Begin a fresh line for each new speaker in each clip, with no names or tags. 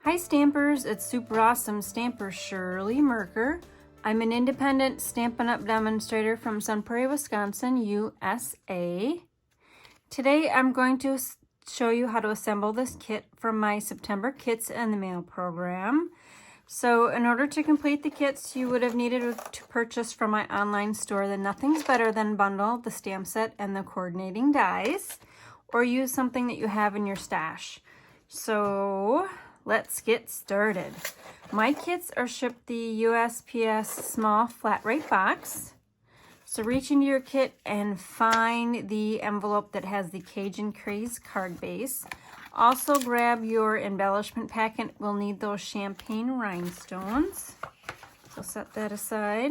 Hi Stampers, it's super awesome Stamper Shirley Merker. I'm an independent Stampin' Up! Demonstrator from Sun Prairie, Wisconsin, USA. Today I'm going to show you how to assemble this kit from my September Kits in the Mail program. So in order to complete the kits, you would have needed to purchase from my online store the Nothing's Better Than bundle, the stamp set, and the coordinating dies, or use something that you have in your stash. So let's get started. My kits are shipped the USPS small flat rate box. So reach into your kit and find the envelope that has the Cajun Craze card base. Also grab your embellishment packet. We'll need those champagne rhinestones. So set that aside.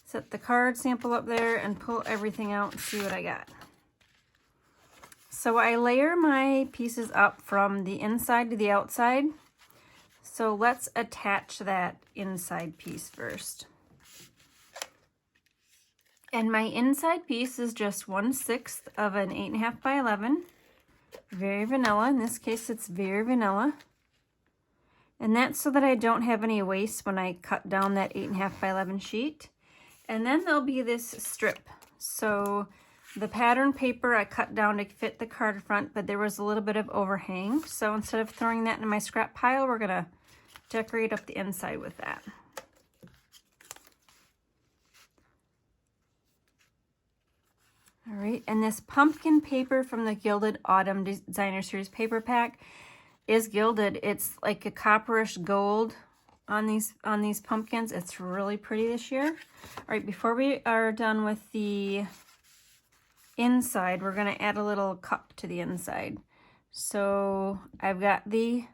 Set the card sample up there and pull everything out and see what I got. So I layer my pieces up from the inside to the outside. So let's attach that inside piece first. And my inside piece is just 1/6 of an 8.5 by 11. Very vanilla. In this case, it's very vanilla. And that's so that I don't have any waste when I cut down that 8.5 by 11 sheet. And then there'll be this strip. So the pattern paper I cut down to fit the card front, but there was a little bit of overhang. So instead of throwing that in my scrap pile, we're gonna decorate up the inside with that. All right, and this pumpkin paper from the Gilded Autumn Designer Series paper pack is gilded. It's like a copperish gold on these pumpkins. It's really pretty this year. All right, before we are done with the inside, we're going to add a little cup to the inside. So I've got the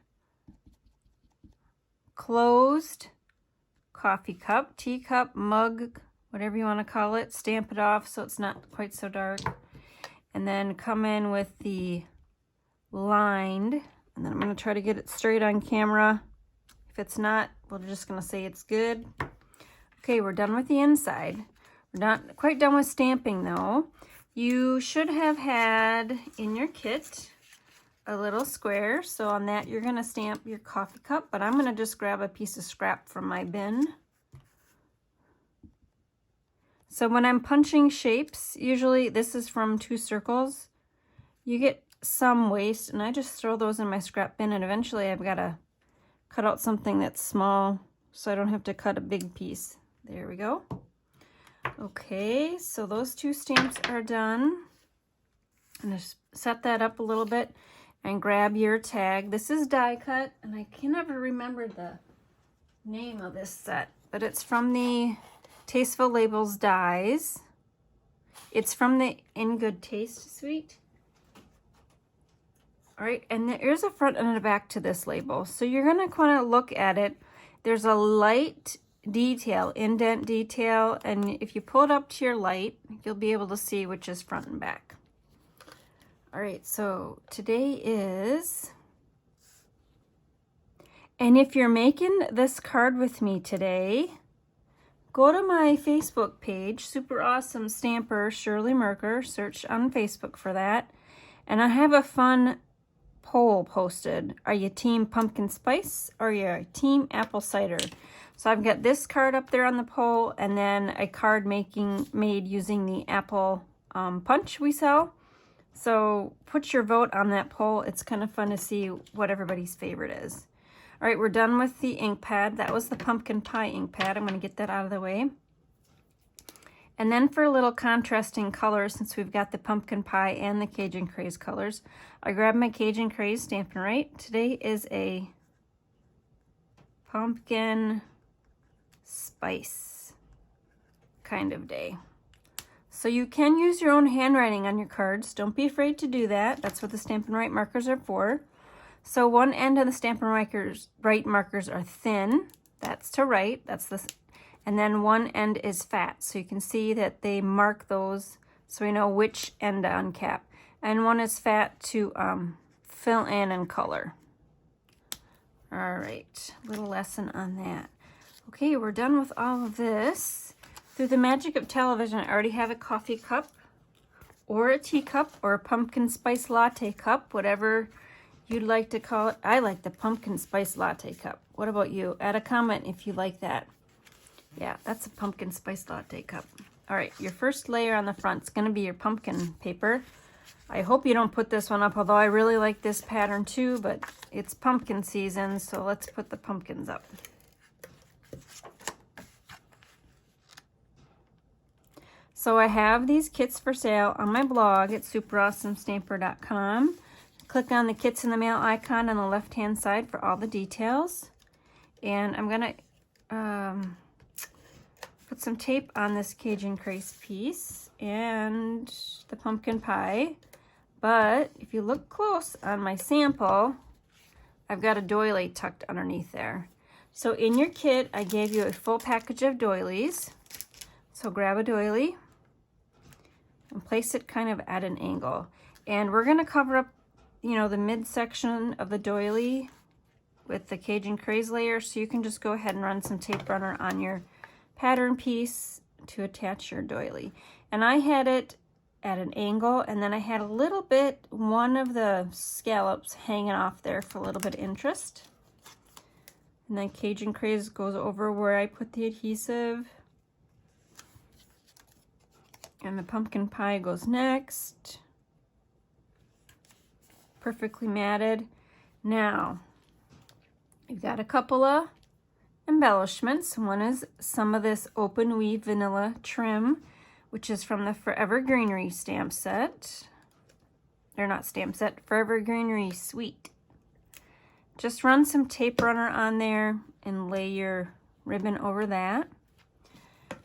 closed coffee cup, teacup, mug, whatever you want to call it. Stamp it off so it's not quite so dark. And then come in with the lined. And then I'm going to try to get it straight on camera. If it's not, we're just going to say it's good. Okay, we're done with the inside. We're not quite done with stamping though. You should have had in your kit a little square. So on that, you're going to stamp your coffee cup. But I'm going to just grab a piece of scrap from my bin. So when I'm punching shapes, usually this is from 2 circles, you get some waste, and I just throw those in my scrap bin, and eventually I've got to cut out something that's small so I don't have to cut a big piece. There we go. Okay, so those 2 stamps are done. And just set that up a little bit and grab your tag. This is die cut, and I can never remember the name of this set, but it's from the Tasteful Labels dies. It's from the In Good Taste suite. All right, and there's a front and a back to this label. So you're gonna kind of look at it. There's a light detail, indent detail, and if you pull it up to your light, you'll be able to see which is front and back. All right, so today is, and if you're making this card with me today, go to my Facebook page, Super Awesome Stamper Shirley Merker. Search on Facebook for that. And I have a fun poll posted. Are you team pumpkin spice or are you team apple cider? So I've got this card up there on the poll, and then a card made using the apple punch we sell. So put your vote on that poll. It's kind of fun to see what everybody's favorite is. All right, we're done with the ink pad. That was the pumpkin pie ink pad. I'm going to get that out of the way. And then for a little contrasting color, since we've got the pumpkin pie and the Cajun Craze colors, I grabbed my Cajun Craze Stampin' Right. Today is a pumpkin spice kind of day. So you can use your own handwriting on your cards. Don't be afraid to do that. That's what the Stampin' Right markers are for. So one end of the Stampin' Right markers are thin. That's to write. That's this. And then one end is fat. So you can see that they mark those so we know which end to uncap. And one is fat to fill in and color. All right, little lesson on that. Okay, we're done with all of this. Through the magic of television, I already have a coffee cup or a teacup or a pumpkin spice latte cup, whatever you'd like to call it. I like the pumpkin spice latte cup. What about you? Add a comment if you like that. Yeah, that's a pumpkin spice latte cup. All right, your first layer on the front is going to be your pumpkin paper. I hope you don't put this one up, although I really like this pattern too, but it's pumpkin season, so let's put the pumpkins up. So I have these kits for sale on my blog at superawesomestamper.com. Click on the kits in the mail icon on the left-hand side for all the details. And I'm going to put some tape on this Cajun Craze piece and the pumpkin pie. But if you look close on my sample, I've got a doily tucked underneath there. So in your kit, I gave you a full package of doilies. So grab a doily and place it kind of at an angle. And we're going to cover up, you know, the midsection of the doily with the Cajun Craze layer. So you can just go ahead and run some tape runner on your pattern piece to attach your doily. And I had it at an angle, and then I had a little bit, one of the scallops hanging off there for a little bit of interest. And then Cajun Craze goes over where I put the adhesive. And the pumpkin pie goes next. Perfectly matted. Now, you've got a couple of embellishments. One is some of this open weave vanilla trim, which is from the Forever Greenery stamp set. They're not stamp set, Forever Greenery Suite. Just run some tape runner on there and lay your ribbon over that.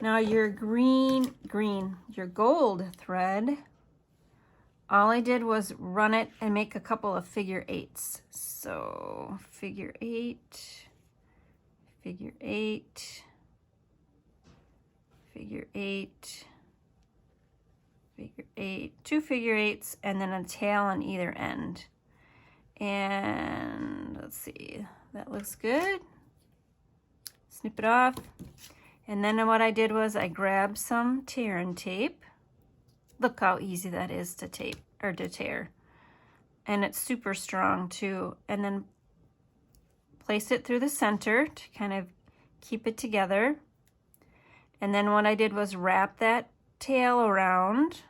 Now your your gold thread, all I did was run it and make a couple of figure eights. So figure eight, figure eight, figure eight, figure eight, 2 figure eights, and then a tail on either end. And let's see, that looks good. Snip it off. And then what I did was I grabbed some tearing tape. Look how easy that is to tape or to tear. And it's super strong too. And then place it through the center to kind of keep it together. And then what I did was wrap that tail around.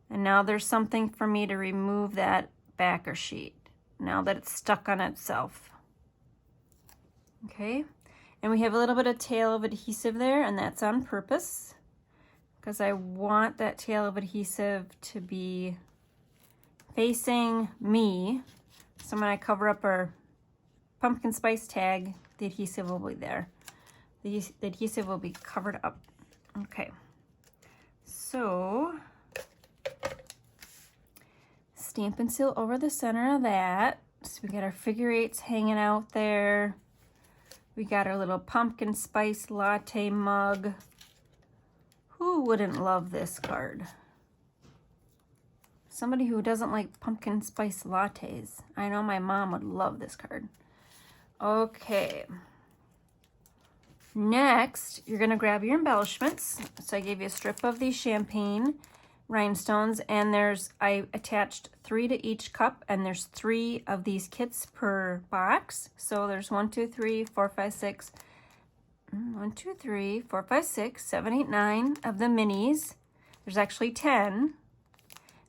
And now there's something for me to remove that backer sheet now that it's stuck on itself. Okay. And we have a little bit of tail of adhesive there, and that's on purpose because I want that tail of adhesive to be facing me. So when I cover up our pumpkin spice tag, the adhesive will be there. The adhesive will be covered up. Okay. So Stampin' Seal over the center of that. So we got our figure eights hanging out there. We got our little pumpkin spice latte mug. Who wouldn't love this card? Somebody who doesn't like pumpkin spice lattes. I know my mom would love this card. Okay. Next, you're going to grab your embellishments. So I gave you a strip of these champagne rhinestones, and I attached 3 to each cup, and there's 3 of these kits per box. So there's 1, 2, 3, 4, 5, 6, 1, 2, 3, 4, 5, 6, 7, 8, 9 of the minis. There's actually 10. And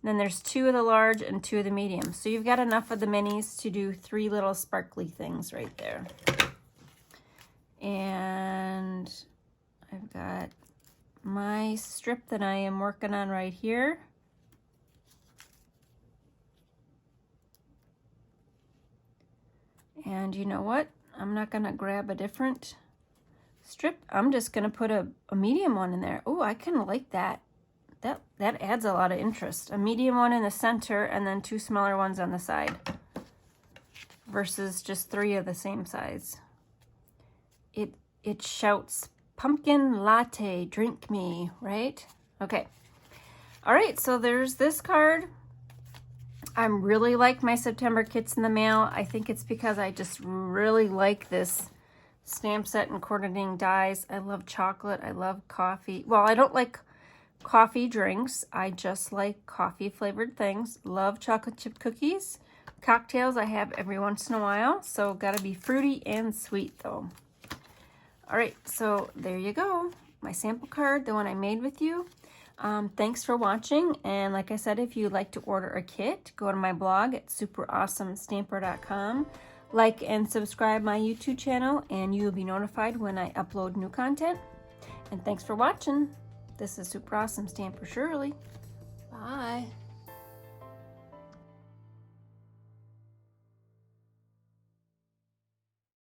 then there's 2 of the large and 2 of the medium. So you've got enough of the minis to do 3 little sparkly things right there. And I've got my strip that I am working on right here. And you know what? I'm not going to grab a different strip. I'm just going to put a medium one in there. Oh, I kind of like that. That adds a lot of interest. A medium one in the center and then 2 smaller ones on the side versus just 3 of the same size. It shouts, pumpkin latte, drink me, right? Okay. All right, so there's this card. I really like my September kits in the mail. I think it's because I just really like this stamp set and coordinating dies. I love chocolate. I love coffee. Well, I don't like coffee drinks. I just like coffee flavored things. Love chocolate chip cookies. Cocktails I have every once in a while, so gotta be fruity and sweet though. All right, so there you go. My sample card, the one I made with you. Thanks for watching, and like I said, if you'd like to order a kit, go to my blog at superawesomestamper.com. Like and subscribe my YouTube channel, and you will be notified when I upload new content. And thanks for watching. This is Super Awesome Stamper Shirley.
Bye.